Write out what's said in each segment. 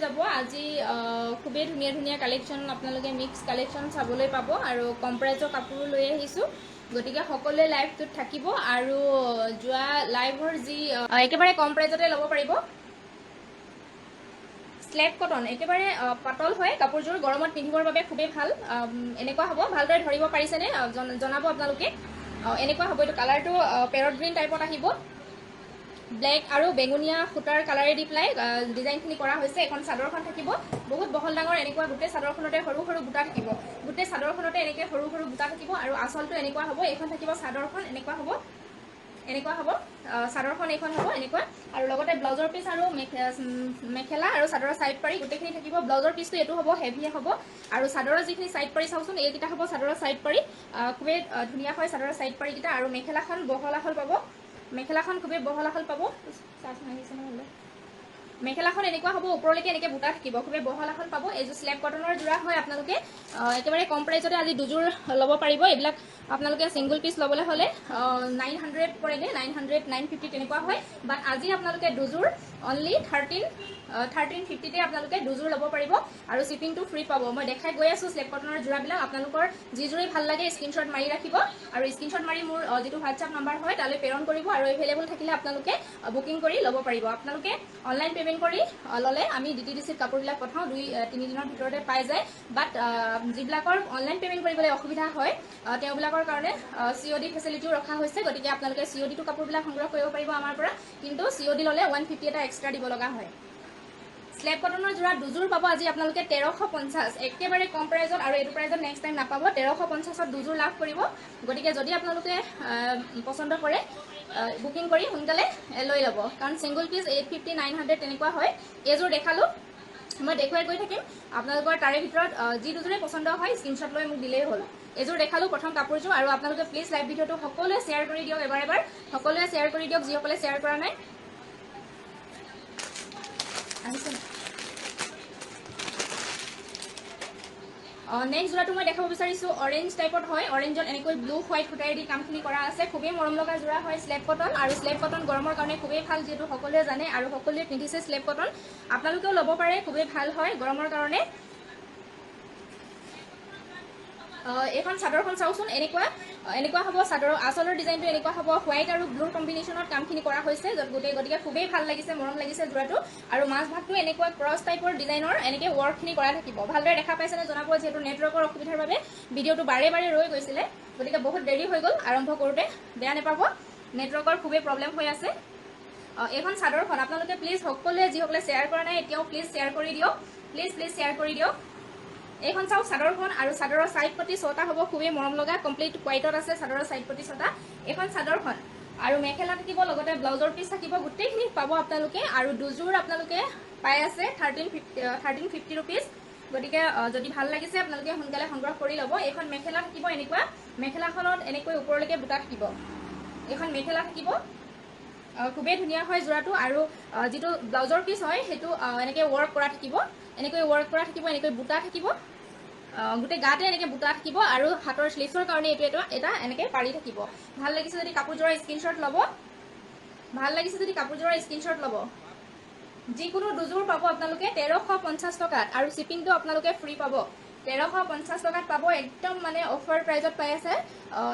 যাব আজি খুবেই ধুনীয়া ধুনীয়া কালেকশ্যন আপোনালোকে মিক্স কালেকশ্যন চাবলৈ পাব আৰু কম প্ৰাইজৰ কাপোৰো লৈ আহিছোঁ গতিকে সকলোৱে লাইভটোত থাকিব আৰু যোৱা লাইভৰ যি একেবাৰে কম প্ৰাইজতে ল'ব পাৰিব স্লেপ কটন একেবাৰে পাতল হয় কাপোৰযোৰ গৰমত পিন্ধিবৰ বাবে খুবেই ভাল এনেকুৱা হ'ব ভালদৰে ধৰিব পাৰিছেনে জনাব আপোনালোকে এনেকুৱা হ'ব এইটো কালাৰটো পেৰট গ্ৰীণ টাইপত আহিব ব্লেক আৰু বেঙুনীয়া সূতাৰ কালাৰে দি পেলাই ডিজাইনখিনি কৰা হৈছে এখন চাদৰখন থাকিব বহুত বহল ডাঙৰ এনেকুৱা গোটেই চাদৰখনতে সৰু সৰু বুটা থাকিব গোটেই চাদৰখনতে এনেকৈ সৰু সৰু বুটা থাকিব আৰু আঁচলটো এনেকুৱা হ'ব এইখন থাকিব চাদৰখন এনেকুৱা হ'ব চাদৰখন এইখন হ'ব এনেকুৱা আৰু লগতে ব্লাউজৰ পিচ আৰু মেখেলা আৰু চাদৰৰ চাইড পাৰি গোটেইখিনি থাকিব ব্লাউজৰ পিচটো এইটো হ'ব হেভিয়ে হ'ব আৰু চাদৰৰ যিখিনি চাইড পাৰি চাওকচোন এইকেইটা হ'ব চাদৰৰ চাইড পাৰি খুবেই ধুনীয়া হয় চাদৰৰ চাইড পাৰিকেইটা আৰু মেখেলাখন বহল আহল পাব মেখেলাখন খুবেই বহল আহল পাব চাচোন আহিছে নহ'লে মেখেলাখন এনেকুৱা হ'ব ওপৰলৈকে এনেকৈ বুটা থাকিব খুবেই বহল আহল পাব এইযোৰ স্লেপ কটনৰ যোৰা হয় আপোনালোকে একেবাৰে কম প্ৰাইজতে আজি দুযোৰ ল'ব পাৰিব এইবিলাক আপোনালোকে ছিংগল পিচ ল'বলৈ হ'লে 900 পৰেগৈ 900 950 তেনেকুৱা হয় বাট আজি আপোনালোকে দুযোৰ অনলি 1350তে আপোনালোকে দুযোৰ ল'ব পাৰিব আৰু শ্বিপিংটো ফ্ৰী পাব মই দেখাই গৈ আছোঁ স্লেপ কটনৰ যোৰাবিলাক আপোনালোকৰ যিযোৰেই ভাল লাগে স্ক্ৰীনশ্বট মাৰি ৰাখিব আৰু স্ক্ৰীনশ্বট মাৰি মোৰ যিটো হোৱাটছআপ নাম্বাৰ হয় তালৈ প্ৰেৰণ কৰিব আৰু এভেইলেবল থাকিলে আপোনালোকে বুকিং কৰি ল'ব পাৰিব আপোনালোকে অনলাইন পে'মেণ্ট কৰি ল'লে আমি DTDCত কাপোৰবিলাক পঠাওঁ 2-3 দিনৰ ভিতৰতে পাই যায় বাট যিবিলাকৰ অনলাইন পে'মেণ্ট কৰিবলৈ অসুবিধা হয় তেওঁবিলাকৰ কাৰণে COD ফেচিলিটিও ৰখা হৈছে গতিকে আপোনালোকে CODটো কাপোৰবিলাক সংগ্ৰহ কৰিব পাৰিব আমাৰ পৰা কিন্তু COD ল'লে 150 এটা এক্সট্ৰা দিব লগা হয় স্লেপ কটনৰ যোৰা দুযোৰ পাব আজি আপোনালোকে 1350 একেবাৰে কম প্ৰাইজত আৰু এইটো প্ৰাইজত নেক্সট টাইম নাপাব 1350ত দুযোৰ লাভ কৰিব গতিকে যদি আপোনালোকে পচন্দ কৰে বুকিং কৰি সোনকালে লৈ ল'ব কাৰণ ছিংগল পিচ 850 900 তেনেকুৱা হয় এইযোৰ দেখালোঁ মই দেখুৱাই গৈ থাকিম আপোনালোকৰ তাৰে ভিতৰত যি দুযোৰে পচন্দ হয় স্ক্ৰীনশ্বট লৈ মোক দিলেই হ'ল এইযোৰ দেখালোঁ প্ৰথম কাপোৰযোৰ আৰু আপোনালোকে প্লিজ লাইভ ভিডিঅ'টো সকলোৱে শ্বেয়াৰ কৰি দিয়ক এবাৰ সকলোৱে শ্বেয়াৰ কৰি দিয়ক যিসকলে শ্বেয়াৰ কৰা নাই নেক্সট যোৰাটো মই দেখাব বিচাৰিছোঁ অৰেঞ্জ টাইপত হয় অৰেঞ্জত এনেকৈ ব্লু হোৱাইট সূতাৰেদি কামখিনি কৰা আছে খুবেই মৰম লগা যোৰা হয় স্লেপ কটন আৰু স্লেপ কটন গৰমৰ কাৰণে খুবেই ভাল যিহেতু সকলোৱে জানে আৰু সকলোৱে পিন্ধিছে স্লেপ কটন আপোনালোকেও ল'ব পাৰে খুবেই ভাল হয় গৰমৰ কাৰণে এইখন চাদৰখন চাওকচোন এনেকুৱা হ'ব চাদৰৰ আঁচলৰ ডিজাইনটো এনেকুৱা হ'ব হোৱাইট আৰু ব্লুৰ কম্বিনেশ্যনত কামখিনি কৰা হৈছে গতিকে খুবেই ভাল লাগিছে মৰম লাগিছে যোৰাটো আৰু মাজভাগটো এনেকুৱা ক্ৰছ টাইপৰ ডিজাইনৰ এনেকৈ ৱৰ্কখিনি কৰা থাকিব ভালদৰে দেখা পাইছেনে জনাব যিহেতু নেটৱৰ্কৰ অসুবিধাৰ বাবে ভিডিঅ'টো বাৰে বাৰে ৰৈ গৈছিলে গতিকে বহুত দেৰি হৈ গ'ল আৰম্ভ কৰোঁতে বেয়া নাপাব নেটৱৰ্কৰ খুবেই প্ৰব্লেম হৈ আছে এইখন চাদৰখন আপোনালোকে প্লিজ সকলোৱে যিসকলে শ্বেয়াৰ কৰা নাই এতিয়াও প্লিজ শ্বেয়াৰ কৰি দিয়ক প্লিজ শ্বেয়াৰ কৰি দিয়ক এইখন চাওক চাদৰখন আৰু চাদৰৰ চাইড পটি 6টা হ'ব খুবেই মৰম লগা কমপ্লিট হোৱাইটত আছে চাদৰৰ চাইড পটি 6টা এইখন চাদৰখন আৰু মেখেলা থাকিব লগতে ব্লাউজৰ পিচ থাকিব গোটেইখিনি পাব আপোনালোকে আৰু দুযোৰ আপোনালোকে পাই আছে 1350 ৰুপিজ গতিকে যদি ভাল লাগিছে আপোনালোকে সোনকালে সংগ্ৰহ কৰি ল'ব এইখন মেখেলা থাকিব এনেকুৱা মেখেলাখনত এনেকৈ ওপৰলৈকে বুটা থাকিব এইখন মেখেলা থাকিব খুবেই ধুনীয়া হয় যোৰাটো আৰু যিটো ব্লাউজৰ পিচ হয় সেইটো এনেকৈ ৱৰ্ক কৰা থাকিব এনেকৈ বুটা থাকিব গোটেই গাতে এনেকৈ বুটা থাকিব আৰু হাতৰ স্লিভছৰ কাৰণে এইটো এটা এনেকৈ পাৰি থাকিব ভাল লাগিছে যদি কাপোৰযোৰৰ স্ক্ৰীনশ্বট ল'ব যিকোনো দুযোৰ পাব আপোনালোকে 1350 টকাত আৰু শ্বিপিংটো আপোনালোকে ফ্ৰী পাব 1350 টকাত পাব একদম মানে অফাৰ প্ৰাইজত পাই আছে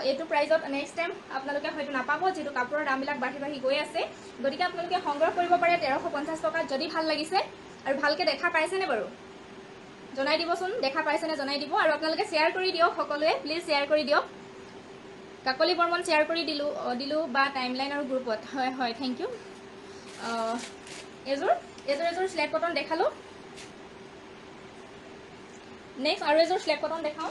এইটো প্ৰাইজত নেক্সট টাইম আপোনালোকে হয়তো নাপাব যিহেতু কাপোৰৰ দামবিলাক বাঢ়ি গৈ আছে গতিকে আপোনালোকে সংগ্ৰহ কৰিব পাৰে 1350 টকাত যদি ভাল লাগিছে আৰু ভালকৈ দেখা পাইছেনে বাৰু জনাই দিবচোন দেখা পাইছেনে জনাই দিব আৰু আপোনালোকে শ্বেয়াৰ কৰি দিয়ক সকলোৱে প্লিজ শ্বেয়াৰ কৰি দিয়ক কাকলি বৰ্মন শ্বেয়াৰ কৰি দিলোঁ বা টাইমলাইন আৰু গ্ৰুপত হয় থেংক ইউ এযোৰ স্লেপ কটন দেখালোঁ নেক্সট আৰু এযোৰ স্লেপ কটন দেখাওঁ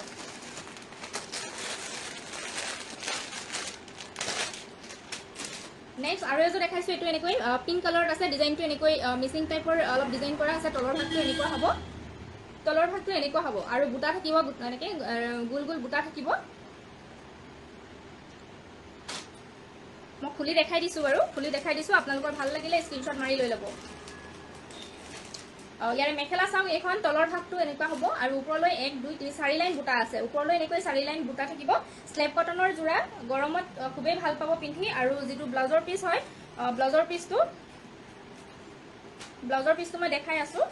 নেক্সট আৰু এযোৰ দেখাইছোঁ এইটো এনেকৈ পিংক কালাৰত আছে ডিজাইনটো এনেকৈ মিচিং টাইপৰ অলপ ডিজাইন কৰা আছে তলৰ ভাগটো এনেকুৱা হ'ব আৰু বুটা থাকিব এনেকৈ গোল বুটা থাকিব মই খুলি দেখাই দিছোঁ আপোনালোকৰ ভাল লাগিলে স্ক্ৰীনশ্বট মাৰি লৈ ল'ব ইয়াৰে মেখেলা চাওক এইখন তলৰ ভাগটো এনেকুৱা হ'ব আৰু ওপৰলৈ 1 2 3 4 লাইন বুটা আছে ওপৰলৈ এনেকৈ 4 লাইন বুটা থাকিব স্লেপ কটনৰ যোৰা গৰমত খুবেই ভাল পাব পিন্ধি আৰু যিটো ব্লাউজৰ পিচ হয় ব্লাউজৰ পিচটো মই দেখাই আছোঁ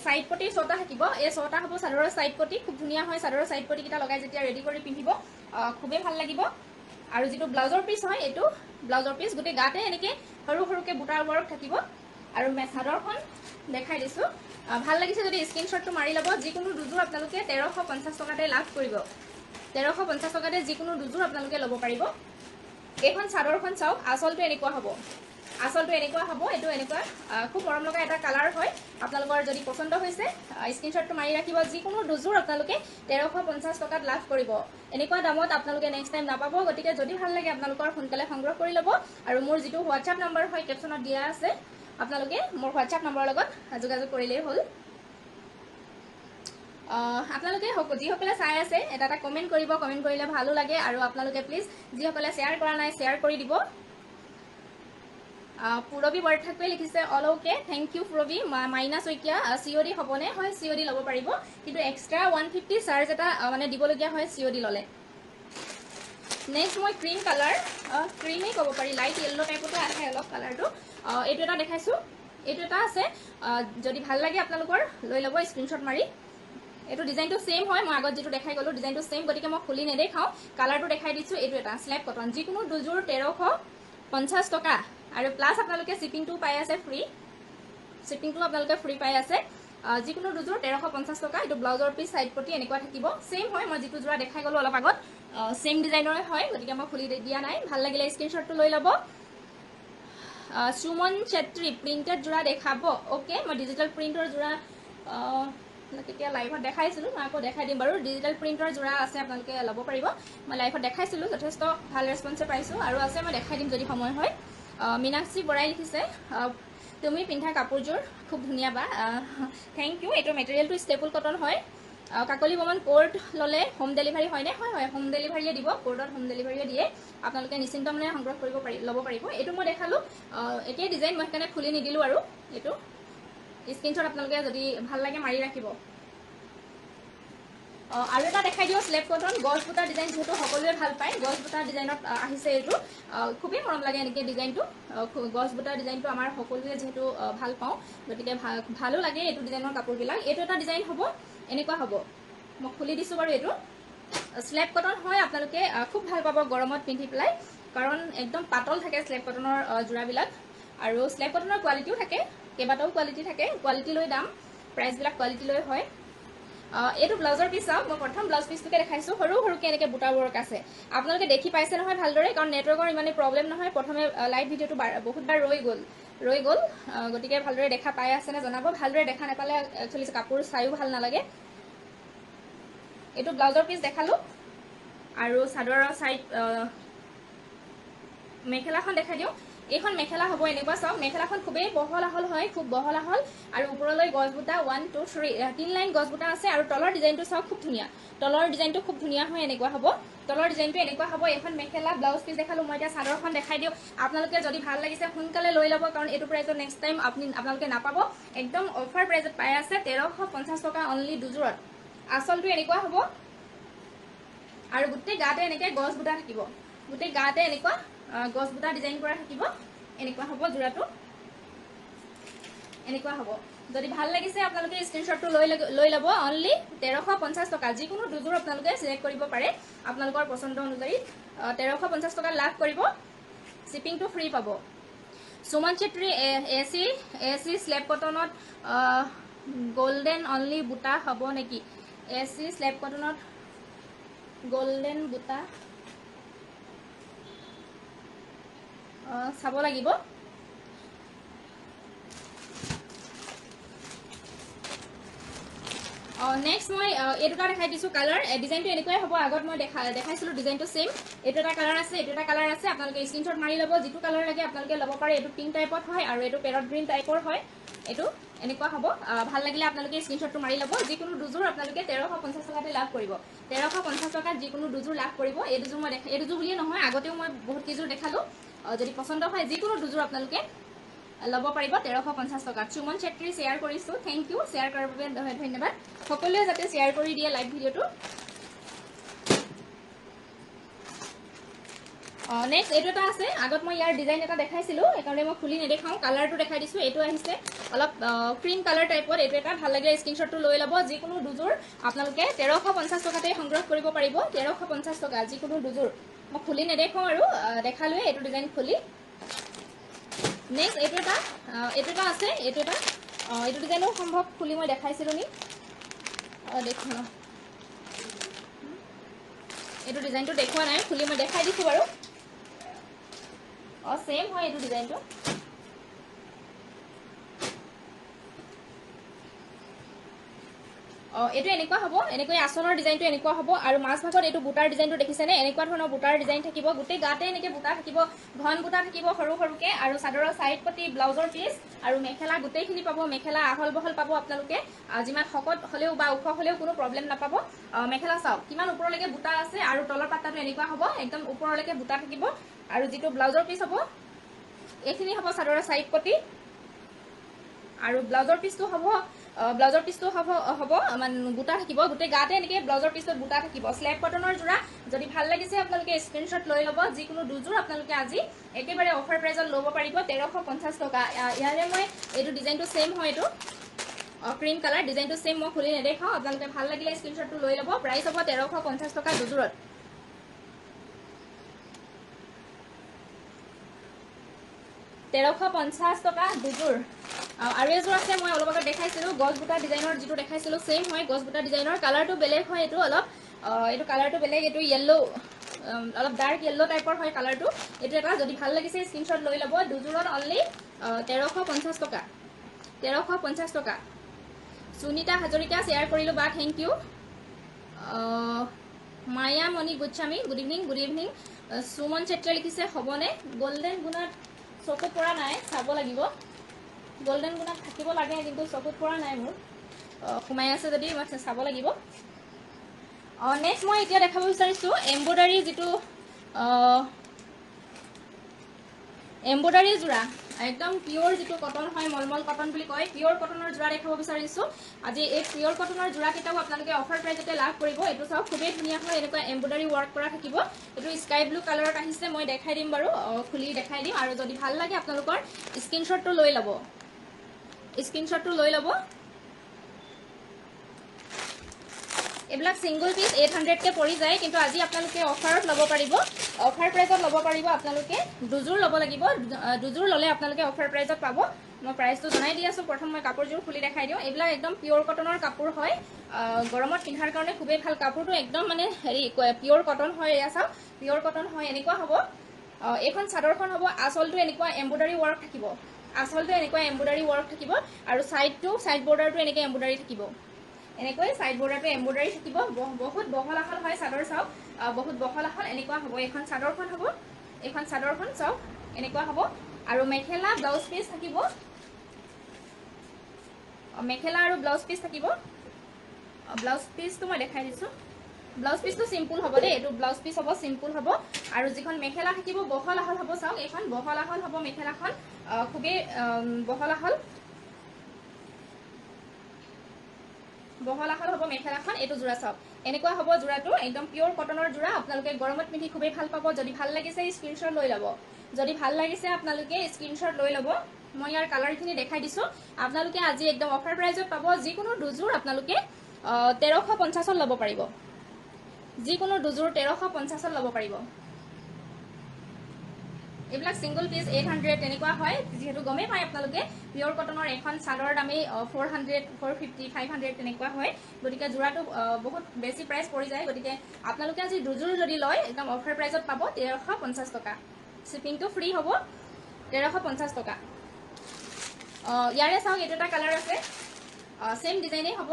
সাইড পটি 6টা থাকিব এই 6টা হ'ব চাদৰৰ সাইড পটি খুব ধুনিয়া হয় চাদৰৰ সাইড পটি কিটা লগাই যেতিয়া ৰেডি কৰি পিন্ধিব খুবেই ভাল লাগিব আৰু যেটো ব্লাউজৰ পিস হয় এটো ব্লাউজৰ পিস গুটে গাতে এনেকে সৰু সৰুকে বুটাৰ ওপৰত থাকিব আৰু চাদৰখন দেখাই দিছো ভাল লাগিছে যদি স্ক্ৰিনশ্বটটো মাৰি ল'ব যিকোনো দুযোৰ আপোনালোকে 1350 টকাতে লাভ কৰিব 1350 টকাতে যিকোনো দুযোৰ আপোনালোকে ল'ব পাৰিব এইখন চাদৰখন চাওক আসলটো এনেকুৱা হ'ব আসলটো এনেকুৱা হ'ব এটো এনেকুৱা খুব মৰম লগা এটা কালাৰ হয় আপোনালোকৰ যদি পছন্দ হৈছে স্ক্ৰিনশ্বটটো মাৰি ৰাখিব যিকোনো দুযোৰ আপোনালোকে 1350 টকাত লাভ কৰিব এনেকুৱা দামত আপোনালোকে নেক্সট টাইম নাপাব গতিকে যদি ভাল লাগে আপোনালোকৰ সোনকালে সংগ্ৰহ কৰি ল'ব আৰু মোৰ যেটো WhatsApp নম্বৰ হয় কেপচনত দিয়া আছে আপোনালোকে মোৰ WhatsApp নম্বৰৰ লগত যোগাযোগ কৰিলেই হ'ল আপোনালোকে যিসকলে চাই আছে এটা কমেন্ট কৰিব কমেন্ট কৰিলে ভালো লাগে আৰু আপোনালোকে প্লিজ যিসকলে শেয়াৰ কৰা নাই শেয়াৰ কৰি দিব পুৰবি বৰঠাকৱে লিখিছে অল ওকে থ্যাংক ইউ পুৰবি মাইনা সৈকিয়া সিওডি হবনে হয় সিওডি ল'ব পাৰিব কিন্তু এক্সট্ৰা 150 চাৰ্জ এটা মানে দিবলগীয়া হয় সিওডি ল'লে নেক্সট মই ক্ৰীম কালাৰ ক্ৰীমে ক'ব পাৰি লাইট ইয়েলো টাইপতে আছে অলপ কালাৰটো এইটো এটা দেখাইছো এইটো এটা আছে যদি ভাল লাগে আপোনালোকৰ লৈ ল'ব স্ক্ৰিনশ্বট মাৰি এটো ডিজাইনটো সেম হয় মই আগত যেটো দেখাই গলো ডিজাইনটো সেম গতিকে মই খুলি নেদেখাও কালাৰটো দেখাই দিছো এইটো এটা স্ল্যাব কটন যিকোনো দুযোৰ 1350 টকা আৰু প্লাস আপোনালোকে শিপিংটো পাই আছে ফ্ৰী শিপিংটো আপোনালোকে ফ্ৰী পাই আছে যিকোনো দুযোৰ 1350 টকা এটো ব্লাউজৰ পিস সাইড পটি এনেকুৱা থাকিব সেম হয় মই যেটো জোৰা দেখাই গলো অলপ আগত সেম ডিজাইনৰে হয় গতিকে মই খুলি দিয়া নাই ভাল লাগিলে স্ক্ৰিনশ্বটটো লৈ ল'ব সুমন চেত্ৰী প্ৰিন্টেড জোৰা দেখাব ওকে মই ডিজিটাল প্ৰিন্টৰ জোৰা কেতিয়া লাইভত দেখাইছিলো মই আকৌ দেখাই দিম বাৰু ডিজিটাল প্ৰিন্টৰ জোৰা আছে আপোনালোকে ল'ব পাৰিব মই লাইভত দেখাইছিলো যথেষ্ট ভাল ৰেসপন্স পাইছো আৰু আছে মই দেখাই দিম যদি সময় হয় মিনাক্ষী বৰাই লিখিছে তুমি পিন্ধা কাপোৰজোৰ খুব ধুনিয়া বা থ্যাংক ইউ এটো মেটেৰিয়েলটো ষ্টেপল কটন হয় কাকলি বমন কোড ললে হোম ডেলিভাৰী হয় নে হয় হয় হোম ডেলিভাৰীয়ে দিব কোডত হোম ডেলিভাৰীয়ে দিয়ে আপোনালোকে নিশ্চিন্ত মনে সংগ্ৰহ কৰিব ল'ব পাৰিব এটো মই দেখালো একেই ডিজাইন মই কাৰণে খুলি নিদিলো আৰু এটো স্ক্ৰিনশ্বট আপোনালোকে যদি ভাল লাগে মাৰি ৰাখিব আৰু এটা দেখাই দিও স্ল্যাব কটন গছ বুটা ডিজাইন যেটো সকলোৱে ভাল পায় গছ বুটা ডিজাইনত আহিছে এইটো খুবেই মৰম লাগে এনেকে ডিজাইনটো গছ বুটা ডিজাইনটো আমাৰ সকলোৱে যেটো ভাল পাওঁ গতিকে ভালো লাগে এইটো ডিজাইনৰ কাপোৰবিলাক এইটো এটা ডিজাইন হ'ব এনেকুৱা হ'ব মই খুলি দিছো বাৰু এইটো স্ল্যাব কটন হয় আপোনালোকে খুব ভাল পাব গৰমত পিন্ধি পেলাই কাৰণ একদম পাতল থাকে স্ল্যাব কটনৰ জোৰাবিলাক আৰু স্ল্যাব কটনৰ কোৱালিটিও থাকে কেবাটাও কোৱালিটি থাকে কোৱালিটি লৈ দাম প্ৰাইস বিলাক কোৱালিটি লৈ হয় এটো ব্লাউজৰ পিস আও মই প্ৰথম ব্লাউজ পিসটোকে দেখাইছো সৰু সৰুকে এনেকে বুটা ৱৰ্ক আছে আপোনালোকে দেখি পাইছে নহয় ভালদৰে কাৰণ নেটৱৰ্কৰ ইমানে প্ৰবলেম নহয় প্ৰথমে লাইভ ভিডিওটো বহুতবাৰ ৰৈ গল গতিকে ভালদৰে দেখা পাই আছে না জনাব ভালদৰে দেখা নাপালে একচুয়ালি কাপোৰ চাইও ভাল নালাগে এটো ব্লাউজৰ পিস দেখালো আৰু চাদৰৰ সাইড মেখেলাখন দেখাই দিও এইখন মেখেলা হ'ব এনেকুৱা চাওক মেখেলাখন খুবেই বহল আহল হয় খুব বহল আহল আৰু ওপৰলৈ গছ বুটা 1 2 3 তিন লাইন গছ বুটা আছে আৰু তলৰ ডিজাইনটো চাওক খুব ধুনিয়া তলৰ ডিজাইনটো খুব ধুনিয়া হয় এনেকুৱা হ'ব তলৰ ডিজাইনটো এনেকুৱা হ'ব এখন মেখেলা ব্লাউজ পিস দেখালো মই এটা চাদৰখন দেখাই দিও আপোনালোকে যদি ভাল লাগিছে সোনকালে লৈ ল'ব কাৰণ এটো প্ৰাইসত নেক্সট টাইম আপোনালোকে নাপাব একদম অফাৰ প্ৰাইসত পাই আছে 1350 টকা অনলি দুজোৰত আসলটো এনেকুৱা হ'ব আৰু গুটে গাতে এনেকে গছ বুটা থাকিব গুটে গাতে এনেকুৱা গছ বুটা ডিজাইন কৰা থাকিব এনেকুৱা হ'ব জোৰাটো এনেকুৱা হ'ব যদি ভাল লাগিছে আপোনালোকে স্ক্ৰিনশ্বটটো লৈ ল'ব অনলি 1350 টকা যিকোনো দুযোৰ আপোনালোকে সিলেক্ট কৰিব পাৰে আপোনালোকৰ পছন্দ অনুযায়ী 1350 টকা লাভ কৰিব শিপিংটো ফ্ৰী পাব সুমন চেত্ৰী এসি স্ল্যাব কটনত গোল্ডেন অনলি বুটা হ'ব নেকি এসি স্ল্যাব কটনত গোল্ডেন বুটা চাব লাগিব নেক্সট মই এটুটা দেখাই দিছো কালাৰ ডিজাইনটো এনেকুৱাই হ'ব আগত মই দেখাইছিলো ডিজাইনটো সেম এটো এটা কালাৰ আছে এটো এটা কালাৰ আছে আপোনালোকে স্ক্ৰিনশ্বট মাৰি ল'ব যেটো কালাৰ লাগে আপোনালোকে ল'ব পাৰে এটো পিংক টাইপত হয় আৰু এটো পেৰট গ্ৰীন টাইপৰ হয় এটো এনেকুৱা হ'ব ভাল লাগিলে আপোনালোকে স্ক্ৰিনশ্বটটো মাৰি ল'ব যিকোনো দুযোৰ আপোনালোকে 1350 টকাতে লাভ কৰিব 1350 টকাত যিকোনো দুযোৰ লাভ কৰিব এই দুযোৰ মই এই দুযোৰ বুলিয়ে নহয় আগতেও মই বহুত কিযোৰ দেখালো যদি পছন্দ হয় যিকোনো দুযোৰ আপোনালোকে ল'ব পাৰিব 1350 টকা সুমন চেত্ৰী শেয়াৰ কৰিছো থ্যাংক ইউ শেয়াৰ কৰাৰ বাবে ধন্যবাদ সকলোৱে যাতে শেয়াৰ কৰি দিয়ে লাইভ ভিডিওটো নেক্সট এইটো এটা আছে আগত মই ইয়াৰ ডিজাইন এটা দেখাইছিলোঁ সেইকাৰণে মই খুলি নেদেখাওঁ কালাৰটো দেখাই দিছোঁ এইটো আহিছে অলপ ক্ৰীম কালাৰ টাইপত এইটো এটা ভাল লাগে স্ক্ৰীনশ্বটটো লৈ ল'ব যিকোনো দুযোৰ আপোনালোকে 1350 টকাতে সংগ্ৰহ কৰিব পাৰিব 1350 টকা যিকোনো দুযোৰ মই খুলি নেদেখাওঁ আৰু দেখালোৱে এইটো ডিজাইন খুলি নেক্সট এইটো এটা আছে এইটো ডিজাইনো সম্ভৱ খুলি মই দেখাইছিলোঁ নি দেখোঁ এইটো ডিজাইনটো দেখুৱা নাই খুলি মই দেখাই দিছোঁ বাৰু সেম হয় এইটো ডিজাইনটো এইটো এনেকুৱা হ'ব এনেকৈ আচলৰ ডিজাইনটো এনেকুৱা হ'ব আৰু মাছ ভাগত এইটো বুটাৰ ডিজাইনটো দেখিছেনে এনেকুৱা ধৰণৰ বুটাৰ ডিজাইন থাকিব গোটেই গাতে এনেকৈ বুটা থাকিব ঘন বুটা থাকিব সৰু সৰুকৈ আৰু চাদৰৰ ছাইড পটি ব্লাউজৰ পিচ আৰু মেখেলা গোটেইখিনি পাব মেখেলা আহল বহল পাব আপোনালোকে যিমান শকত হ'লেও বা ওখ হ'লেও কোনো প্ৰব্লেম নাপাব মেখেলা চাওক কিমান ওপৰলৈকে বুটা আছে আৰু তলৰ পাতাটো এনেকুৱা হ'ব একদম ওপৰলৈকে বুটা থাকিব আৰু যিটো ব্লাউজৰ পিচ হ'ব এইখিনি হ'ব চাদৰৰ ছাইড পটি আৰু ব্লাউজৰ পিচটো হ'ব মানে বুটা থাকিব গোটেই গাতে এনেকৈ ব্লাউজৰ পিছত বুটা থাকিব স্লেপ কটনৰ যোৰা যদি ভাল লাগিছে আপোনালোকে স্ক্ৰীনশ্বট লৈ ল'ব যিকোনো দুযোৰ আপোনালোকে আজি একেবাৰে অফাৰ প্ৰাইজত ল'ব পাৰিব 1350 টকা ইয়াৰে মই এইটো ডিজাইনটো ছেম হয় এইটো ক্ৰীম কালাৰ ডিজাইনটো ছেম মই খুলি নেদেখাওঁ আপোনালোকে ভাল লাগিলে স্ক্ৰীনশ্বটটো লৈ ল'ব প্ৰাইচ হ'ব 1350 টকা দুযোৰত 1350 টকা দুযোৰ আৰু এযোৰ আছে মই অলপ আগত দেখাইছিলোঁ গছ বুটা ডিজাইনৰ যিটো দেখাইছিলোঁ ছেম হয় গছ বুটা ডিজাইনৰ কালাৰটো বেলেগ হয় এইটো অলপ এইটো কালাৰটো বেলেগ এইটো য়েল্লো অলপ ডাৰ্ক য়েল্লো টাইপৰ হয় কালাৰটো এইটো এটা যদি ভাল লাগিছে স্ক্ৰীনশ্বট লৈ ল'ব দুযোৰত অনলি 1350 টকা 1350 টকা সুনিতা হাজৰিকা শ্বেয়াৰ কৰিলোঁ বা থেংক ইউ মায়া মণি গোস্বামী গুড ইভিনিং সুমন চেত্ৰীয়ে লিখিছে হ'বনে গোল্ডেন গুণত চকুত পৰা নাই চাব লাগিব গোল্ডেন গুণত থাকিব লাগে কিন্তু চকুত পৰা নাই মোৰ সোমাই আছে যদি মই চাব লাগিব নেক্সট মই এতিয়া দেখাব বিচাৰিছোঁ এম্ব্ৰইডাৰী যিটো এম্ব্ৰইডাৰী যোৰা একদম পিয়ৰ যিটো কটন হয় মলমল কটন বুলি কয় পিয়ৰ কটনৰ যোৰা দেখাব বিচাৰিছোঁ আজি এই পিয়ৰ কটনৰ যোৰাকেইটাও আপোনালোকে অফাৰ প্ৰাইজতে লাভ কৰিব এইটো চাওক খুবেই ধুনীয়া হয় এনেকুৱা এম্ব্ৰইডাৰী ৱৰ্ক কৰা থাকিব এইটো স্কাই ব্লু কালাৰত আহিছে মই দেখাই দিম বাৰু খুলি দেখাই দিম আৰু যদি ভাল লাগে আপোনালোকৰ স্ক্ৰীনশ্বটটো লৈ ল'ব এইবিলাক সিংগল পিস 800 পৰি যায় কিন্তু আজি আপোনালোকে অফাৰত ল'ব পাৰিব অফাৰ প্ৰাইজত ল'ব পাৰিব আপোনালোকে দুযোৰ ল'ব লাগিব দুযোৰ ল'লে আপোনালোকে অফাৰ প্ৰাইজত পাব মই প্ৰাইচটো জনাই দি আছোঁ প্ৰথম মই কাপোৰযোৰ খুলি দেখাই দিওঁ এইবিলাক একদম পিয়ৰ কটনৰ কাপোৰ হয় গৰমত পিন্ধাৰ কাৰণে খুবেই ভাল কাপোৰটো একদম মানে হেৰি পিয়ৰ কটন হয় এয়া চাওক পিয়ৰ কটন হয় এনেকুৱা হ'ব এইখন চাদৰখন হ'ব আঁচলটো এনেকুৱা এম্ব্ৰইডাৰী ৱৰ্ক থাকিব আৰু সাইড বৰ্ডাৰটো এনেকৈ এম্ব্ৰইডাৰী থাকিব এনেকৈ সাইড বৰ্ডাৰটো এম্ব্ৰইডাৰী থাকিব বহুত বহল আহল হয় চাদৰ চাওক বহুত বহল আহল এনেকুৱা হ'ব এইখন চাদৰখন চাওক এনেকুৱা হ'ব আৰু মেখেলা ব্লাউজ পিচ থাকিব মেখেলা আৰু ব্লাউজ পিচ থাকিব ব্লাউজ পিচটো মই দেখাই দিছোঁ ব্লাউজ পিচটো সিম্পল হ'ব দেই এইটো ব্লাউজ পিচ হ'ব সিম্পল হ'ব আৰু যিখন মেখেলা থাকিব বহল আহল হ'ব চাওক এইখন বহল আহল হ'ব মেখেলাখন খুবেই বহল আহল হ'ব মেখেলাখন এইটো যোৰা চাওক এনেকুৱা হ'ব যোৰাটো একদম পিয়ৰ কটনৰ যোৰা আপোনালোকে গৰমত পিন্ধি খুবেই ভাল পাব যদি ভাল লাগিছে স্ক্ৰীনশ্বট লৈ ল'ব মই ইয়াৰ কালাৰখিনি দেখাই দিছোঁ আপোনালোকে আজি একদম অফাৰ প্ৰাইজত পাব যিকোনো দুযোৰ আপোনালোকে 1350ত ল'ব পাৰিব যিকোনো দুযোৰ 1350ত ল'ব পাৰিব এইবিলাক সিংগল পিস 800 তেনেকুৱা হয় যেহেতু গমে পায় আপোনালোকে পিয়ৰ কটনৰ এখন চাদৰ দামে 400 450 500 তেনেকুৱা হয় গতিকে যোৰাটো বহুত বেছি প্ৰাইস পৰি যায় গতিকে আপোনালোকে আজি দুযোৰ যদি লয় একদম অফাৰ প্ৰাইজত পাব 1350 টকা শিপিংটো ফ্ৰী হ'ব 1350 টকা ইয়াৰে চাওক এইটো এটা কালাৰ আছে সেম ডিজাইনে হ'ব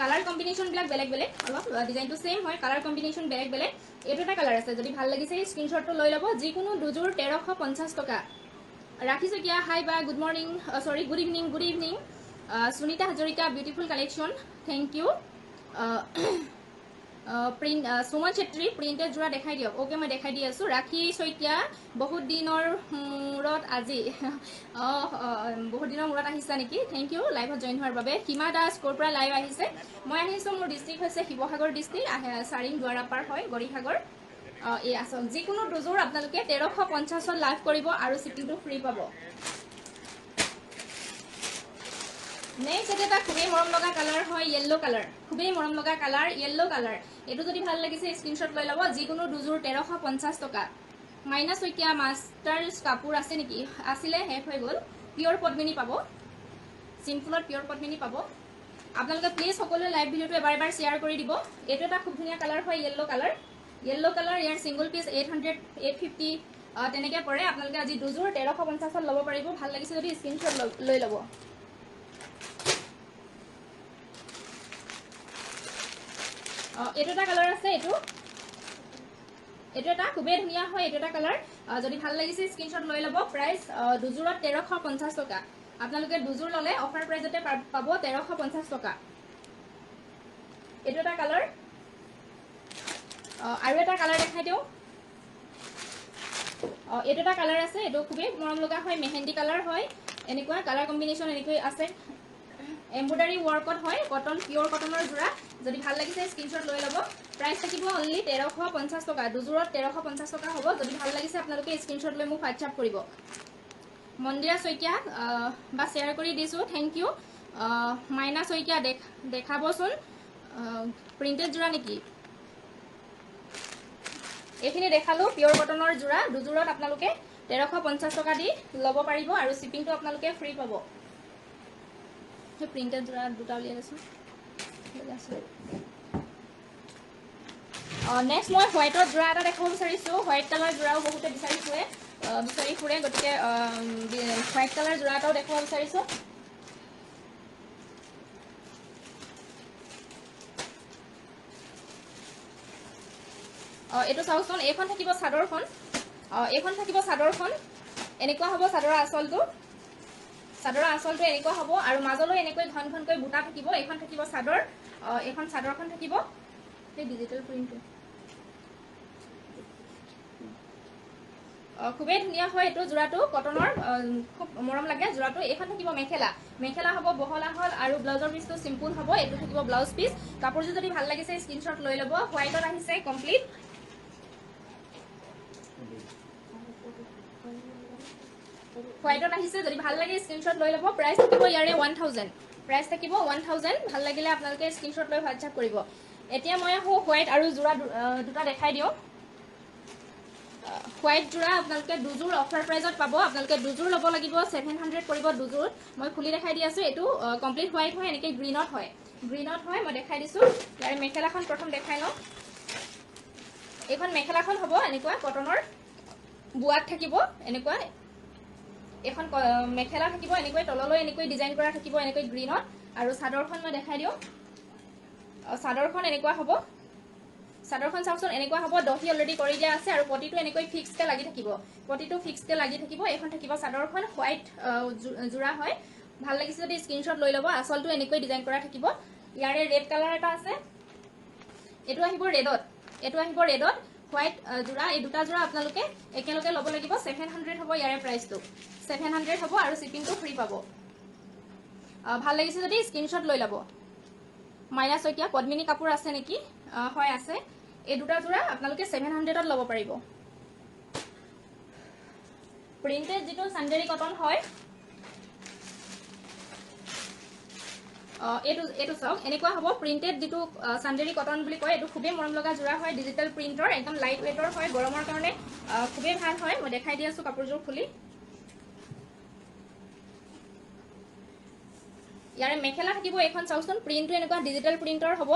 কালাৰ কম্বিনেশ্যন বিলাক বেলেগ অলপ ডিজাইনটো সেম হয় কালাৰ কম্বিনেশ্যন বেলেগ এইটো এটা কালাৰ আছে যদি ভাল লাগিছে স্ক্ৰীনশ্বটটো লৈ ল'ব যিকোনো দুযোৰ 1350 টকা ৰাখিছোঁ এতিয়া হাই বা good morning good evening Sunita Hazarika beautiful collection thank you Suman Chetri printed যোৰা দেখাই দিয়ক ওকে মই দেখাই দি আছোঁ ৰাখি শইকীয়া বহুত দিনৰ মূৰত আজি বহুত দিনৰ মূৰত আহিছা নেকি থেংক ইউ লাইভত জইন হোৱাৰ বাবে হিমা দাস ক'ৰ পৰা লাইভ আহিছে মই আহিছোঁ মোৰ ডিষ্ট্ৰিক্ট হৈছে শিৱসাগৰ ডিষ্ট্ৰিক্ট চাৰিং দুৱাৰাপাৰ হয় গৰিসাগৰ এই আসল যিকোনো দুযোৰ আপোনালোকে 1350 লাভ কৰিব আৰু শিপিংটো ফ্ৰী পাব নেক্সট এটা খুবেই মৰম লগা কালাৰ হয় ইয়েলো কালাৰ খুবেই মৰম লগা কালাৰ ইয়েলো কালাৰ এটো যদি ভাল লাগিছে স্ক্ৰিনশ্বট লৈ লব যিকোনো দুযোৰ 1350 টকা মাইনাস ওইকিয়া মাস্টাৰ্স কাপোৰ আছে নেকি আছিলে হেফ হৈ গল পিওর পদ্মিনী পাব সিম্পলত পিওর পদ্মিনী পাব আপোনালোকে প্লিজ সকলো লাইভ ভিডিওটো এবাৰ এবাৰ শেয়াৰ কৰি দিব এটো এটা খুব ধুনীয়া কালাৰ হয় ইয়েলো কালাৰ ইয়াৰ সিঙ্গল পিস 800 850 তেনেকে পৰে আপোনালোকে আজি দুযোৰ 1350 লব পাৰিব ভাল লাগিছে যদি স্ক্ৰিনশ্বট লৈ লব এটো এটা কালাৰ আছে এটো এটা খুবেই ধুনীয়া হয় এটো এটা কালাৰ যদি ভাল লাগিছে স্ক্ৰিনশ্বট লৈ লব প্ৰাইস দুযোৰত 1350 টকা আপোনালোকে দুযোৰ ললে অফাৰ প্ৰাইজতে পাব 1350 টকা এটো এটা কালাৰ আৰু এটা কালাৰ দেখাই দিও এটো এটা কালাৰ আছে এটো খুবেই মৰম লগা হয় মেহেন্দি কালাৰ হয় এনেকুৱা কালাৰ কম্বিনেশন এনেকৈ আছে এমব্ৰইডাৰী ওয়াৰ্কত হয় কটন পিওৰ কটনৰ জোৰা যদি ভাল লাগিছে স্ক্ৰিনশ্বট লৈ লব প্ৰাইস থাকিব অনলি 1350 টকা দুযোৰত 1350 টকা হ'ব যদি ভাল লাগিছে আপোনালোকে স্ক্ৰিনশ্বট লৈ মোক হোৱাটসঅ্যাপ কৰিব মন্দিৰা সৈকিয়া বা শেয়াৰ কৰি দিছো থ্যাংক ইউ মাইনা সৈকিয়া দেখাবচোন প্ৰিন্টেড জোৰা নেকি এখিনি দেখালো পিওৰ কটনৰ জোৰা দুযোৰত আপোনালোকে 1350 টকা দি লব পাৰিব আৰু শিপিংটো আপোনালোকে ফ্ৰী পাব প্ৰিন্টেড জোৰা দুটা উলিয়াই আছো নেক্সট মই হোয়াইটৰ জোৰা এটা দেখাব বিচাৰিছো হোয়াইট কালাৰ জোৰাও বহুতে বিচাৰি ফুৰে গতিকে হোয়াইট কালাৰ জোৰা এটাও দেখাব বিচাৰিছো এটো চাওকচোন এখন থাকিব চাদৰখন এনেকুৱা হ'ব চাদৰৰ আঁচলটো এনেকুৱা হ'ব আৰু মাজলৈ এনেকৈ ঘন ঘনকৈ বুটা থাকিব এখন থাকিব চাদৰ এখন চাদৰখন থাকিব এই ডিজিটাল প্ৰিন্ট খুবেই ধুনীয়া হয় এটো জোৰাটো কটনৰ খুব মৰম লাগে জোৰাটো এখন থাকিব মেখেলা হ'ব বহলা হল আৰু ব্লাউজৰ পিসটো সিম্পল হ'ব এটো থাকিব ব্লাউজ পিস কাপোৰটো যদি ভাল লাগিছে স্ক্ৰিনশ্বট লৈ লব হোয়াইটত আহিছে কমপ্লিট হোয়াইটত আহিছে যদি ভাল লাগে স্ক্রিনশট লৈ লব প্রাইস থাকিব ইয়াৰে 1000 ভাল লাগিলে আপোনালোকে স্ক্ৰিনশট লৈ হোৱাটসঅ্যাপ কৰিব এতিয়া মই হোয়াইট আৰু জোৰা দুটা দেখাই দিও হোয়াইট জোৰা আপোনালোকে দুযোৰ অফাৰ প্ৰাইজত পাব আপোনালোকে দুযোৰ লব লাগিব 700 পৰিব দুযোৰ মই খুলি দেখাই দি আছো এটো কমপ্লিট হোয়াইট হয় এনেকৈ গ্ৰীনত হয় মই দেখাই দিছো ইয়াৰে মেখেলাখন প্ৰথম দেখাই লও এখন মেখেলাখন হ'ব এনেকুৱা কটনৰ বুৱাত থাকিব এনেকুৱা এখন মেখেলা থাকিব এনেকৈ তললৈ এনেকৈ ডিজাইন কৰা থাকিব এনেকৈ গ্ৰীনত আৰু চাদৰখন মই দেখাই দিও চাদৰখন এনেকুৱা হ'ব চাদৰখন চাওকচোন এনেকুৱা হ'ব দহি অলৰেডি কৰি দিয়া আছে আৰু পটিটো এনেকৈ ফিক্সকে লাগি থাকিব এখন থাকিব চাদৰখন হোয়াইট জোৰা হয় ভাল লাগিছে যদি স্ক্ৰিনশ্বট লৈ লব আসলটো এনেকৈ ডিজাইন কৰা থাকিব ইয়াৰে ৰেড কালাৰ এটা আছে এটো আহিব ৰেডত হোয়াইট জোৰা এই দুটা জোৰা আপোনালোকে একেলগে লব লাগিব 700 হ'ব ইয়াৰে প্ৰাইসটো 700 হ'ব আৰু শিপিংটো ফ্ৰী পাব ভাল লাগিছে যদি স্ক্ৰিনশ্বট লৈ লব মাইনা সৈকিয়া পদ্মিনী কাপোৰ আছে নেকি হয় আছে এই দুটা জোৰা আপোনালোকে 700 ত লব পাৰিব প্ৰিন্টেড যেটো চান্দেৰী কটন হয় এটো চাওক এনেকুৱা হ'ব প্ৰিন্টেড যেটো চান্দেৰী কটন বুলি কয় এটো খুবেই মৰম লগা জোৰা হয় ডিজিটাল প্ৰিন্টৰ একদম লাইট ওয়েটৰ হয় গৰমৰ কাৰণে খুবেই ভাল হয় মই দেখাই দি আছো কাপোৰযোৰ খুলি ইয়াৰে মেখেলা থাকিব এখন চাওকচোন প্ৰিন্টটো এনেকুৱা ডিজিটাল প্ৰিন্টৰ হ'ব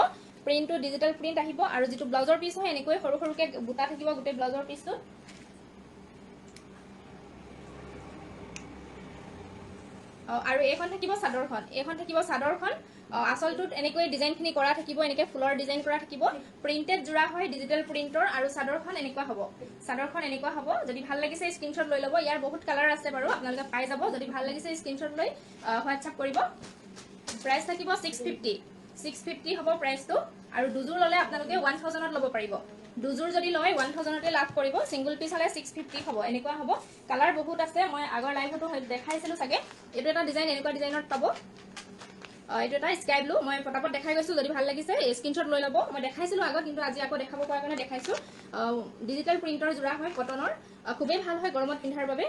প্ৰিন্টটো ডিজিটাল প্ৰিন্ট আহিব আৰু যেটো ব্লাউজৰ পিস হয় এনেকৈ সৰু সৰুকে বুটা থাকিব গুটে ব্লাউজৰ পিসটো আৰু এখন থাকিব চাদৰখন আসলটোত এনেকৈ ডিজাইনখিনি কৰা থাকিব এনেকৈ ফুলৰ ডিজাইন কৰা থাকিব প্ৰিন্টেড জোৰা হয় ডিজিটাল প্ৰিন্টৰ আৰু চাদৰখন এনেকুৱা হ'ব যদি ভাল লাগিছে স্ক্ৰিনশ্বট লৈ লব ইয়াৰ বহুত কালাৰ আছে বাৰু আপোনালোকে পাই যাব যদি ভাল লাগিছে স্ক্ৰিনশ্বট লৈ হোৱাটসঅ্যাপ কৰিব প্ৰাইস থাকিব 650 হ'ব প্ৰাইসটো আৰু দুযোৰ ললে আপোনালোকে 1000 ত লব পাৰিব দুযোৰ যদি লয় 1000 তে লাভ কৰিব সিঙ্গল পিস হলে 650 হ'ব এনেকুৱা হ'ব কালাৰ বহুত আছে মই আগৰ লাইভটো দেখাইছিলো সাগে এটো এটা ডিজাইন এনেকুৱা ডিজাইনত পাব এইটো এটা স্কাই ব্লু মই পটাপট দেখাই গৈছো যদি ভাল লাগিছে স্ক্ৰিনশ্বট লৈ ল'ব মই দেখাইছিলো আগত কিন্তু আজি আকৌ দেখাব পৰা কাৰণে দেখাইছো ডিজিটেল প্ৰিন্টৰ জোৰা হয় কটনৰ খুবেই ভাল হয় গৰমত পিন্ধাৰ বাবে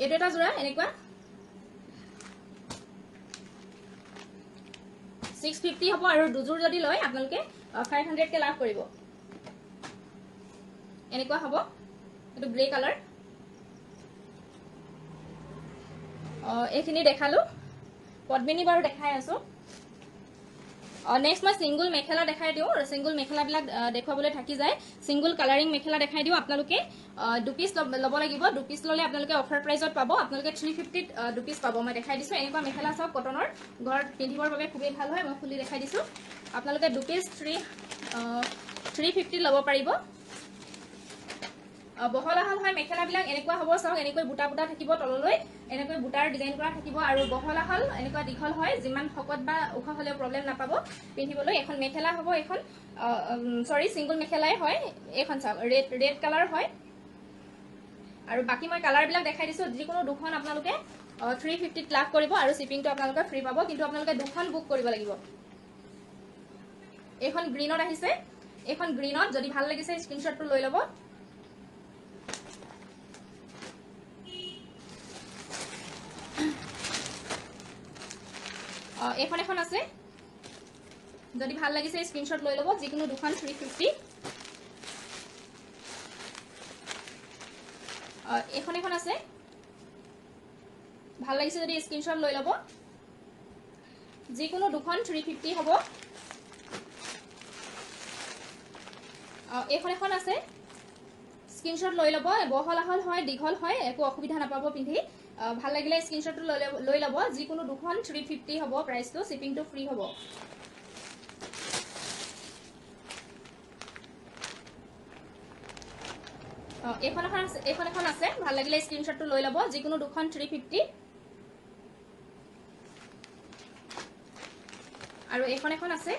এইটো এটা জোৰা এনেকুৱা 650 হ'ব আৰু দুজোৰ যদি লয় আপোনালোকে 500 কে লাভ কৰিব এনেকুৱা হ'ব এটো গ্ৰে কালাৰ এইখিনি দেখালো পদ্মিনী বাৰু দেখাই আছো নেক্সট মই সিঙ্গল মেখেলা দেখাই দিও সিঙ্গল মেখেলা বিলাক দেখুৱাবলৈ থাকি যায় সিঙ্গল কালাৰিং মেখেলা দেখাই দিও আপোনালোকে দু পিস ল'ব লাগিব দু পিস ললে আপোনালোকে অফাৰ প্ৰাইজত পাব আপোনালোকে 350 দু পিস পাব মই দেখাই দিছো এনেকুৱা মেখেলা সব কটনৰ ঘৰত পিন্ধিবৰ বাবে খুবেই ভাল হয় মই খুলি দেখাই দিছো আপোনালোকে দু পিস 350 ল'ব পাৰিব বহল আহল হয় মেখেলা বিলাক এনেকুৱা হ'ব চাওক এনেকৈ বুটা বুটা থাকিব তললৈ এনেকৈ বুটাৰ ডিজাইন কৰা থাকিব আৰু বহল আহল এনেকুৱা দীঘল হয় যিমান শকত বা ওখ হলে প্ৰবলেম নাপাব পিন্ধিবলৈ এখন মেখেলা হ'ব এখন সৰি সিঙ্গল মেখেলাই হয় এখন চাওক ৰেড কালাৰ হয় আৰু বাকি মই কালাৰ বিলাক দেখাই দিছো যিকোনো দুখন আপোনালোকে 350 লাভ কৰিব আৰু শিপিংটো আপোনালোকে ফ্ৰী পাব কিন্তু আপোনালোকে দুখন বুক কৰিব লাগিব এখন গ্ৰীনত আহিছে এখন গ্ৰীনত যদি ভাল লাগিছে স্ক্ৰিনশ্বটটো লৈ ল'ব এখন আছে যদি ভাল লাগিছে স্ক্রিনশট লৈ লব যিকোনো দুখন 350 এখন আছে ভাল লাগিছে যদি স্ক্রিনশট লৈ লব যিকোনো দুখন 350 হ'ব এখন আছে স্ক্রিনশট লৈ লব বহল আহল হয় দীঘল হয় একো অসুবিধা নাপাব পিন্ধি ভাল লাগিলে স্ক্রিনশটটো লৈ লব যিকোনো দুখন 350 হ'ব প্ৰাইসটো শিপিংটো ফ্ৰী হ'ব এখন আছে ভাল লাগিলে স্ক্ৰিনশটটো লৈ লব যিকোনো দুখন 350 আৰু এখন আছে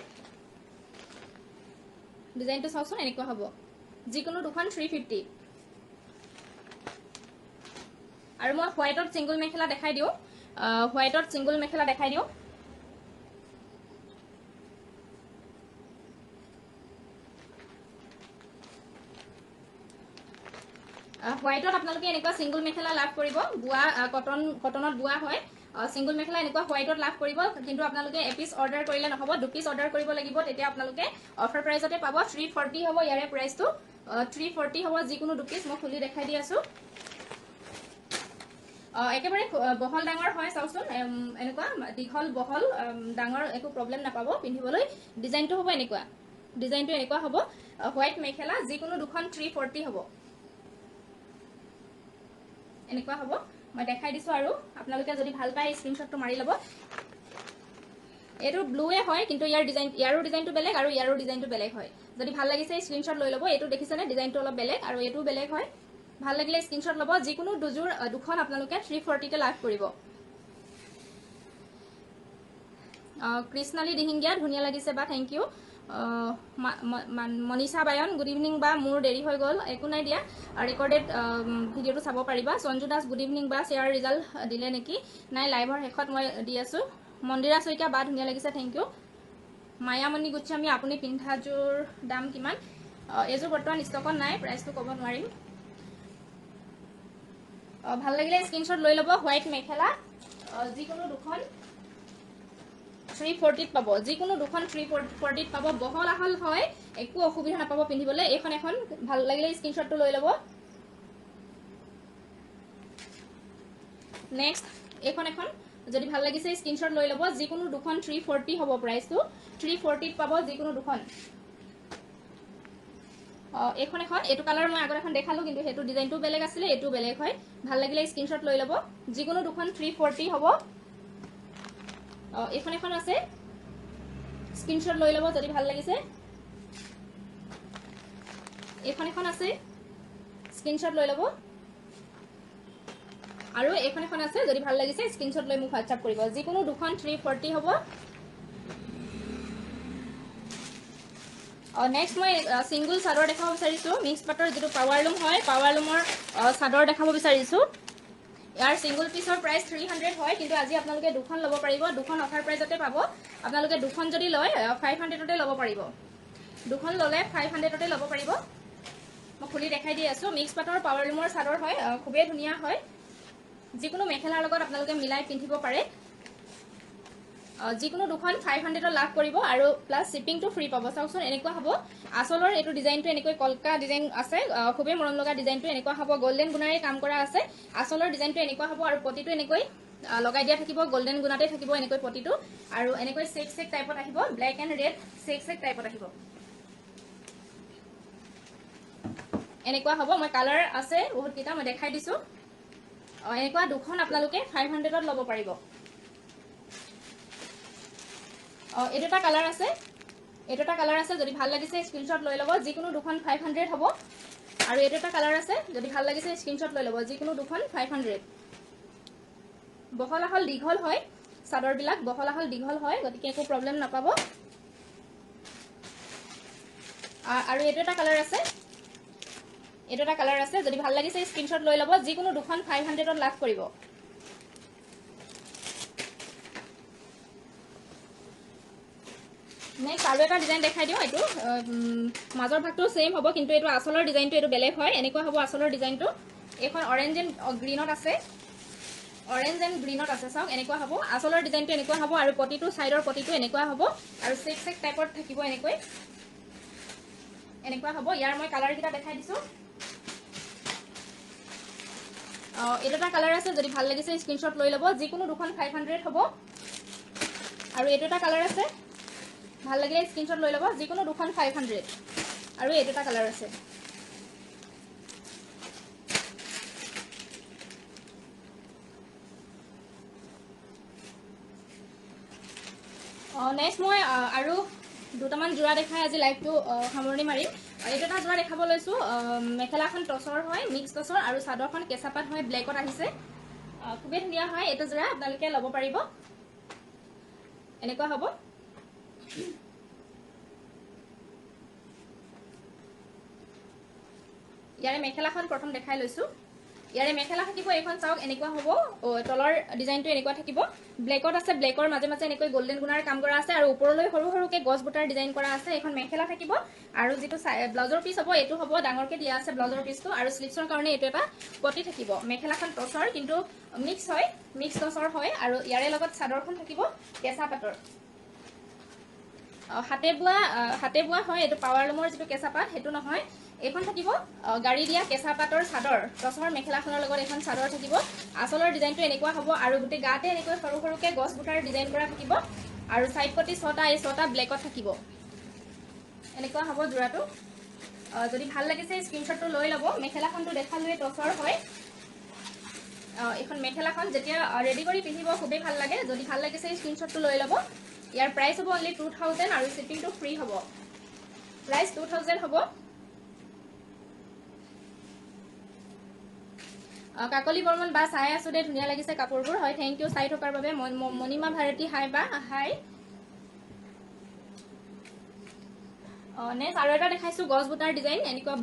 ডিজাইনটো চাওচোন এনেকুৱা হ'ব যিকোনো দুখন 350 আৰু মই হোৱাইটত সিঙ্গল মেখেলা দেখাই দিও হোৱাইটত সিঙ্গল মেখেলা দেখাই দিও হোৱাইটত আপোনালোকে এনেকুৱা সিঙ্গল মেখেলা লাভ কৰিব বুৱা কটনত বুৱা হয় সিঙ্গল মেখেলা এনেকুৱা হোৱাইটত লাভ কৰিব কিন্তু আপোনালোকে এপিস অৰ্ডাৰ কৰিলে নহব দু পিস অৰ্ডাৰ কৰিব লাগিব তেতিয়া আপোনালোকে অফাৰ প্ৰাইজতে পাব 340 হ'ব ইয়াৰে প্ৰাইসটো 340 হ'ব যিকোনো দু পিস মই খুলি দেখাই দি আছো একেবাৰে বহল ডাঙৰ হয় চাওচোন এনেকুৱা দীঘল বহল ডাঙৰ একো প্ৰবলেম নাপাব পিন্ধিবলৈ ডিজাইনটো হ'ব এনেকুৱা ডিজাইনটো এনেকুৱা হ'ব হোৱাইট মেখেলা যিকোনো দুখন 340 হ'ব এনেকুৱা হ'ব মই দেখাই দিছো আৰু আপোনালোকে যদি ভাল পায় স্ক্ৰিনশ্বটটো মাৰি ল'ব এটো ব্লুৱে হয় কিন্তু ইয়াৰো ডিজাইনটো বেলেগ আৰু ইয়াৰো ডিজাইনটো বেলেগ হয় যদি ভাল লাগিছে স্ক্ৰিনশ্বট লৈ ল'ব এটো দেখিছেনে ডিজাইনটো অলপ বেলেগ আৰু এটো বেলেগ হয় ভাল লাগিলে স্ক্ৰিনশ্বট ল'ব যিকোনো দুখন আপোনালোকে 340 তে লাভ কৰিব কৃষ্ণালী দিহিঙ্গিয়া ধুনিয়া লাগিছে বা থ্যাংক ইউ মনিষা বায়ন গুড ইভিনিং বা মোৰ দেৰি হৈ গল একো নাই দিয়া ৰেকৰ্ডেড ভিডিওটো চাব পাৰিবা সঞ্জু দাস গুড ইভিনিং বা শেয়াৰ ৰিজাল্ট দিলে নেকি নাই লাইভৰ শেষত মই দি আছো মন্দিৰা সৈকা বা ধুনিয়া লাগিছে থ্যাংক ইউ মায়ামণি গুচ্ছামি আপুনি পিন্ধাজোৰ দাম কিমান এজোৰ বৰ্তমান ষ্টকত নাই প্ৰাইসটো ক'ব নোৱাৰিম ভাল লাগিলে স্ক্ৰিনশ্বট লৈ ল'ব হোৱাইট মেখেলা যিকোনো দুখন 340 পাব যিকোনো দুখন 340 পাব বহল আহল হয় একো অসুবিধা নাপাব পিন্ধিবলৈ এখন ভাল লাগিলে স্ক্ৰিনশ্বটটো লৈ ল'ব নেক্সট এখন যদি ভাল লাগিছে স্ক্ৰিনশ্বট লৈ ল'ব যিকোনো দুখন 340 হ'ব প্ৰাইসটো 340 পাব যিকোনো দুখন এখন এটো কালাৰ মই আগৰ এখন দেখালো কিন্তু হেতু ডিজাইনটো বেলেগ আছিল এটো বেলেগ হয় ভাল লাগিলে স্ক্ৰিনশ্বট লৈ ল'ব যিকোনো দুখন 340 হ'ব এখন আছে স্ক্রিনশট লৈ ল'ব যদি ভাল লাগিছে এখন আছে স্ক্রিনশট লৈ ল'ব আৰু এখন আছে যদি ভাল লাগিছে স্ক্ৰিনশট লৈ মোক হোৱাটসঅ্যাপ কৰিব যিকোনো দুখন 340 হ'ব নেক্সট মই সিঙ্গল চাদৰ দেখাব বিচাৰিছো মিক্স পাটৰ যেটো পাৱাৰলুম হয় পাৱাৰলুমৰ চাদৰ দেখাব বিচাৰিছো ইয়াৰ সিঙ্গল পিসৰ প্ৰাইস 300 হয় কিন্তু আজি আপোনালোকে দুখন ল'ব পাৰিব দুখন অফাৰ প্ৰাইজতে পাব আপোনালোকে দুখন যদি লয় 500 তে ল'ব পাৰিব দুখন ল'লে 500 তে ল'ব পাৰিব মই খুলি দেখাই দি আছো মিক্স পাটৰ পাৱাৰলুমৰ চাদৰ হয় খুবেই ধুনীয়া হয় যিকোনো মেখেলাৰ লগত আপোনালোকে মিলাই পিন্ধিব পাৰে যিকোনো দুখন 500 লাভ কৰিব আৰু প্লাস শিপিংটো ফ্ৰী পাব চাওকচোন এনেকুৱা হ'ব আসলৰ এটো ডিজাইনটো এনেকৈ কলকা ডিজাইন আছে খুবেই মৰম লগা ডিজাইনটো এনেকুৱা হ'ব গোল্ডেন গুণাৰে কাম কৰা আছে আসলৰ ডিজাইনটো এনেকুৱা হ'ব আৰু পটিটো এনেকৈ লগাই দিয়া থাকিব গোল্ডেন গুণাতে থাকিব এনেকৈ পটিটো আৰু এনেকৈ চেক চেক টাইপত আহিব black and red check check টাইপত আহিব এনেকুৱা হ'ব মই কালাৰ আছে বহুত কিটা মই দেখাই দিছো এনেকুৱা দুখন আপোনালোকে 500 ত ল'ব পাৰিব এটা কালাৰ আছে যদি ভাল লাগিছে স্ক্ৰিনশ্বট লৈ ল'ব যিকোনো দুখন 500 হ'ব আৰু এটা কালাৰ আছে যদি ভাল লাগিছে স্ক্ৰিনশ্বট লৈ ল'ব যিকোনো দুখন 500 বহলাহল দীঘল হয় চাদৰ বিলাক বহলাহল দীঘল হয় গতিকে একো প্ৰবলেম নাপাব আৰু এটা কালাৰ আছে যদি ভাল লাগিছে স্ক্ৰিনশ্বট লৈ ল'ব যিকোনো দুখন 500 ত লাভ কৰিব নেক্সট আৰু এটা ডিজাইন দেখাই দিও এটো মাজৰ ভাগটো সেম হ'ব কিন্তু এটো আসলৰ ডিজাইনটো এটো বেলেগ হয় এনেকুৱা হ'ব আসলৰ ডিজাইনটো এখন অৰেঞ্জ এণ্ড গ্ৰীনত আছে চাওক এনেকুৱা হ'ব আসলৰ ডিজাইনটো এনেকুৱা হ'ব আৰু পটিটো সাইডৰ পটিটো এনেকুৱা হ'ব আৰু চেক চেক টাইপৰ থাকিব এনেকুৱা হ'ব ইয়াৰ মই কালাৰ কিটা দেখাই দিছো এটা কালাৰ আছে যদি ভাল লাগিছে স্ক্ৰিনশ্বট লৈ ল'ব যিকোনো দুখন 500 হ'ব আৰু এটা কালাৰ আছে ভাল লাগিলে স্ক্ৰিনশ্বট লৈ ল'ব যিকোনো দুখন 500 আৰু এটা কালাৰ আছে নেক্সট মই আৰু দুটামান জোৰা দেখাই আজি লাইভটো সামৰণি মাৰিম এটা জোৰা দেখাব লৈছো মেখেলাখন টছৰ হয় মিক্স টছৰ আৰু চাদৰখন কেঁচা পাট হয় ব্ল্যাকত আহিছে খুবেই ধুনীয়া হয় এটা জোৰা আপোনালোকে ল'ব পাৰিব এনেকুৱা হ'ব ইয়াৰে মেখেলাখন প্ৰথম দেখাই লৈছো ইয়াৰে মেখেলা থাকিব এখন চাওক এনেকুৱা হ'ব তলৰ ডিজাইনটো এনেকুৱা থাকিব ব্ল্যাকত আছে ব্ল্যাকৰ মাজে মাজে এনেকৈ গোল্ডেন গুণাৰ কাম কৰা আছে আৰু ওপৰলৈ সৰু সৰুকে গছ বুটাৰ ডিজাইন কৰা আছে এখন মেখেলা থাকিব আৰু যেটো ব্লাউজৰ পিস হ'ব এটো হ'ব ডাঙৰকে দিয়া আছে ব্লাউজৰ পিসটো আৰু স্লিভছৰ কাৰণে এটো এটা পটি থাকিব মেখেলাখন টছৰ কিন্তু মিক্স টছৰ হয় আৰু ইয়াৰে লগত চাদৰখন থাকিব কেঁচা পাটৰ হাতে বোৱা হয় এটো পাৱাৰলুমৰ যেটো কেঁচা পাট হেতু নহয় এখন থাকিব গাড়ি দিয়া কেঁচা পাটৰ চাদৰ টছৰ মেখেলাখনৰ লগত এখন চাদৰ থাকিব আসলৰ ডিজাইনটো এনেকুৱা হ'ব আৰু গুটি গাতে এনেকৈ সৰু সৰুকে গছ বুটাৰ ডিজাইন কৰা থাকিব আৰু সাইড পটি 6টা এই 6টা ব্ল্যাকত থাকিব এনেকুৱা হ'ব জোৰাটো যদি ভাল লাগিছে স্ক্ৰিনশ্বটটো লৈ ল'ব মেখেলাখনটো দেখালোৱে টছৰ হয় এখন মেখেলাখন যেতিয়া ৰেডি কৰি পিন্ধিব খুবেই ভাল লাগে যদি ভাল লাগিছে স্ক্ৰিনশ্বটটো লৈ ল'ব ইয়াৰ প্ৰাইস হ'ব অনলি 2000 আৰু শিপিংটো ফ্ৰী হ'ব প্ৰাইস 2000 হ'ব কাকলি বৰ্মন বা চাই আছো দে ধুনীয়া লাগিছে কাপোৰবোৰ হয় থ্যাংক ইউ চাই থকাৰ বাবে মনিমা ভাৰতী হাই বা হাই নেক্সট আৰু এটা দেখাইছো গছ বুটাৰ ডিজাইন এনেকুৱা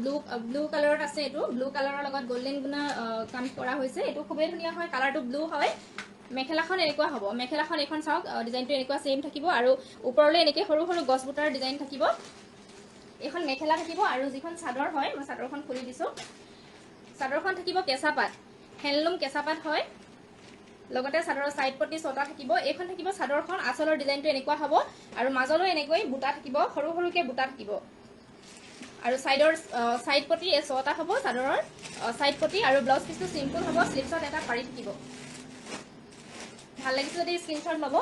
ব্লু কালাৰত আছে এটো ব্লু কালাৰৰ লগত গোল্ডেন গুণা কাম কৰা হৈছে এটো খুবেই ধুনীয়া হয় কালাৰটো ব্লু হয় মেখেলাখন এনেকুৱা হ'ব মেখেলাখন এখন চাওক ডিজাইনটো এনেকুৱা সেম থাকিব আৰু ওপৰলৈ এনেকৈ সৰু সৰু গছ বুটাৰ ডিজাইন থাকিব এখন মেখেলা থাকিব আৰু যিখন চাদৰ হয় মই চাদৰখন খুলি দিছো চাদৰখন থাকিব কেঁচা পাট হেণ্ডলুম কেঁচা পাট হয় লগতে চাদৰৰ সাইড পটি 6টা থাকিব এখন থাকিব চাদৰখন আসলৰ ডিজাইনটো এনেকুৱা হ'ব আৰু মাজলৈ এনেকৈ বুটা থাকিব সৰু সৰুকে বুটা থাকিব আৰু সাইডৰ সাইড পটি 6টা হ'ব চাদৰৰ সাইড পটি আৰু ব্লাউজ পিসটো সিম্পল হ'ব স্লিভছত এটা পাৰি থাকিব ভাল লাগিছে যদি স্ক্ৰিনশ্বট ল'ব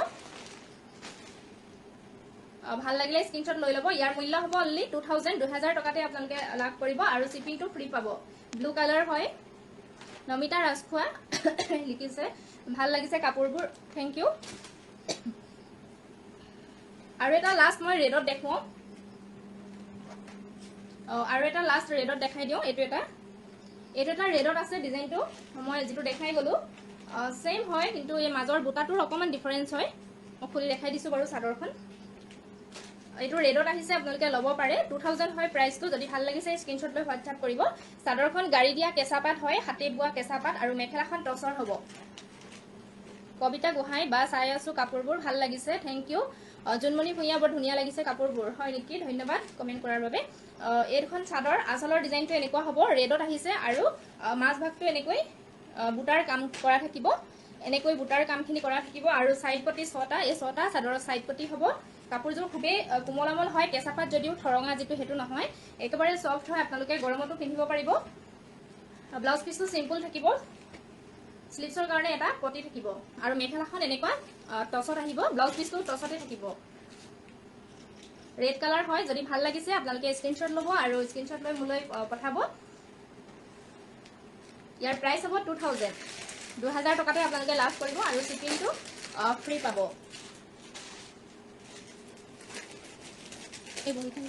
ভাল লাগিলে স্ক্ৰিনশ্বট লৈ ল'ব ইয়াৰ মূল্য হ'ব অনলি 2000 টকাতে আপোনালোকে লাভ কৰিব আৰু শিপিংটো ফ্ৰী পাব ব্লু কালাৰ হয় নমিতা ৰাজখোৱা লিখিছে ভাল লাগিছে কাপোৰবোৰ থ্যাংক ইউ আৰু এটা লাষ্ট মই ৰেডত দেখুৱাও আৰু এটা লাষ্ট ৰেডত দেখাই দিও এইটো এটা ৰেডত আছে ডিজাইনটো মই যেটো দেখাই গলো সেম হয় কিন্তু এই মাজৰ বুটাটোৰ অকমান ডিফাৰেন্স হয় মই খুলি দেখাই দিছো বাৰু চাদৰখন এইটো ৰেডত আহিছে আপোনালোকে ল'ব পাৰে 2000 হয় প্ৰাইসটো যদি ভাল লাগিছে স্ক্ৰিনশ্বট লৈ হোৱাটছআপ কৰিব চাদৰখন গাড়ী দিয়া কেঁচা পাত হয় হাতে বোৱা কেঁচা পাত আৰু মেখেলাখন টচৰ হ'ব কবিতা গোহাঁই বা চাই আছো কাপোৰবোৰ ভাল লাগিছে থ্যাংক ইউ জুনমণি ভূঞা বৰ ধুনীয়া লাগিছে কাপোৰবোৰ হয় নেকি ধন্যবাদ কমেন্ট কৰাৰ বাবে এইখন চাদৰ আচলৰ ডিজাইনটো এনেকুৱা হ'ব ৰেডত আহিছে আৰু মাছ ভাগটো এনেকৈ বুটাৰ কাম কৰা থাকিব এনেকৈ বুটাৰ কামখিনি কৰা থাকিব আৰু সাইড পটি 6টা এই 6টা চাদৰৰ সাইড পটি হ'ব কাপোৰযোৰ খুবেই কোমলমল হয় কেঁচা পাত যদিও ঠৰঙা যেটো হেতু নহয় একেবাৰে সফট হয় আপোনালোকে গৰমতো পিন্ধিব পাৰিব ব্লাউজ পিসটো সিম্পল থাকিব স্লিভছৰ কাৰণে এটা পটি থাকিব আৰু মেখেলাখন এনেকুৱা টছত আহিব ব্লাউজ পিসটো টছতে থাকিব ৰেড কালাৰ হয় যদি ভাল লাগিছে আপোনালোকে স্ক্ৰিনশ্বট ল'ব আৰু স্ক্ৰিনশ্বট লৈ মোলৈ পঠাব ইয়াৰ প্ৰাইস হ'ব 2000 টকাতে আপোনালোকে লাভ কৰিব আৰু শিপিংটো ফ্ৰী পাব এই বহিখন